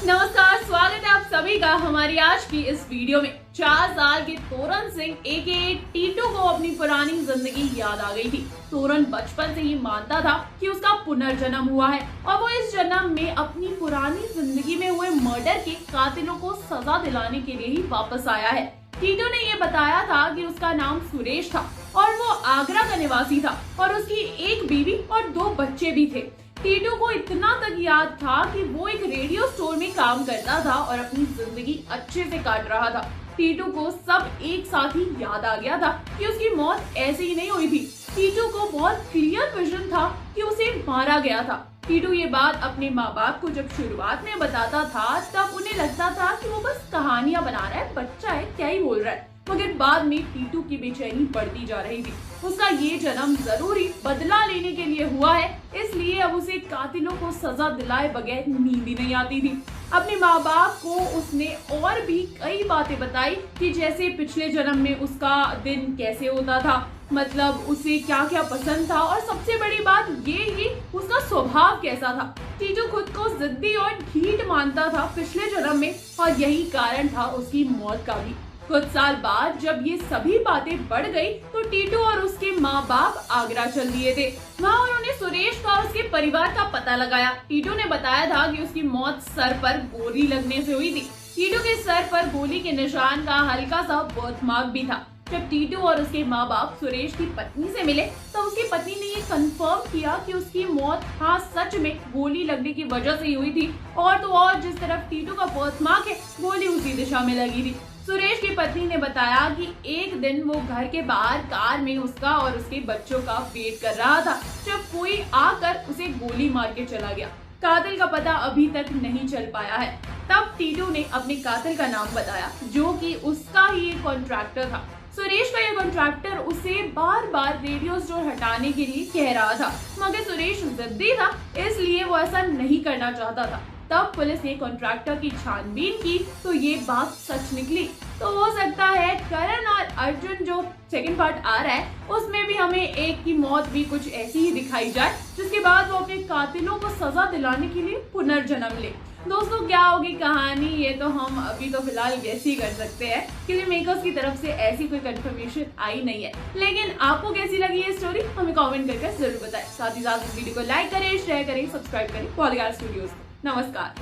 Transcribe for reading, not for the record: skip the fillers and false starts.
नमस्कार, स्वागत है आप सभी का हमारी आज की इस वीडियो में। 4 साल के तोरण सिंह एके टीटू को अपनी पुरानी जिंदगी याद आ गई थी। तोरण बचपन से ही मानता था कि उसका पुनर्जन्म हुआ है और वो इस जन्म में अपनी पुरानी जिंदगी में हुए मर्डर के कातिलों को सजा दिलाने के लिए ही वापस आया है। टीटू ने ये बताया था कि उसका नाम सुरेश था और वो आगरा का निवासी था और उसकी एक बीवी और 2 बच्चे भी थे। टीटू को इतना तक याद था कि वो एक रेडियो स्टोर में काम करता था और अपनी जिंदगी अच्छे से काट रहा था। टीटू को सब एक साथ ही याद आ गया था कि उसकी मौत ऐसे ही नहीं हुई थी। टीटू को बहुत क्लियर विजन था कि उसे मारा गया था। टीटू ये बात अपने माँ बाप को जब शुरुआत में बताता था तब उन्हें लगता था कि वो बस कहानियां बना रहा है, बच्चा है, क्या ही बोल रहा है। मगर बाद में टीटू की बेचैनी बढ़ती जा रही थी। उसका ये जन्म जरूरी बदला लेने के लिए हुआ है, इसलिए अब उसे कातिलों को सजा दिलाए बगैर नींद ही नहीं आती थी। अपने माँ बाप को उसने और भी कई बातें बताई कि जैसे पिछले जन्म में उसका दिन कैसे होता था, मतलब उसे क्या क्या पसंद था और सबसे बड़ी बात ये ही उसका स्वभाव कैसा था। टीटू खुद को जिद्दी और ढीठ मानता था पिछले जन्म में और यही कारण था उसकी मौत का भी। कुछ साल बाद जब ये सभी बातें बढ़ गई तो टीटू और उसके माँ बाप आगरा चल दिए थे। वहाँ उन्होंने सुरेश का और उसके परिवार का पता लगाया। टीटू ने बताया था कि उसकी मौत सर पर गोली लगने से हुई थी। टीटू के सर पर गोली के निशान का हल्का सा बर्थ मार्क भी था। जब टीटू और उसके माँ बाप सुरेश की पत्नी से मिले तो उसकी पत्नी ने ये कंफर्म किया कि उसकी मौत हाँ सच में गोली लगने की वजह से ही हुई थी। और तो और जिस तरफ टीटू का बर्थ मार्क है, गोली उसी दिशा में लगी थी। सुरेश की पत्नी ने बताया कि एक दिन वो घर के बाहर कार में उसका और उसके बच्चों का वेट कर रहा था जब कोई आकर उसे गोली मार के चला गया। कातिल का पता अभी तक नहीं चल पाया है। तब टीटू ने अपने कातिल का नाम बताया जो कि उसका ही एक कॉन्ट्रैक्टर था। सुरेश का ये कॉन्ट्रैक्टर उसे बार बार रेडियो स्टोर हटाने के लिए कह रहा था, मगर सुरेश जिद्दी था, इसलिए वो ऐसा नहीं करना चाहता था। तब पुलिस ने कॉन्ट्रैक्टर की छानबीन की तो ये बात सच निकली। तो हो सकता है करण और अर्जुन जो सेकंड पार्ट आ रहा है उसमें भी हमें एक की मौत भी कुछ ऐसी ही दिखाई जाए, जिसके बाद वो अपने कातिलों को सजा दिलाने के लिए पुनर्जन्म ले। दोस्तों क्या होगी कहानी ये तो हम अभी तो फिलहाल गेस ही कर सकते हैं, क्योंकि मेकर्स की तरफ से ऐसी कोई कंफर्मेशन आई नहीं है। लेकिन आपको कैसी लगी ये स्टोरी हमें कमेंट करके जरूर बताएं। साथ ही साथ इस वीडियो को लाइक करें, शेयर करें, सब्सक्राइब करें पॉलीग्राफ स्टूडियोज को। नमस्कार।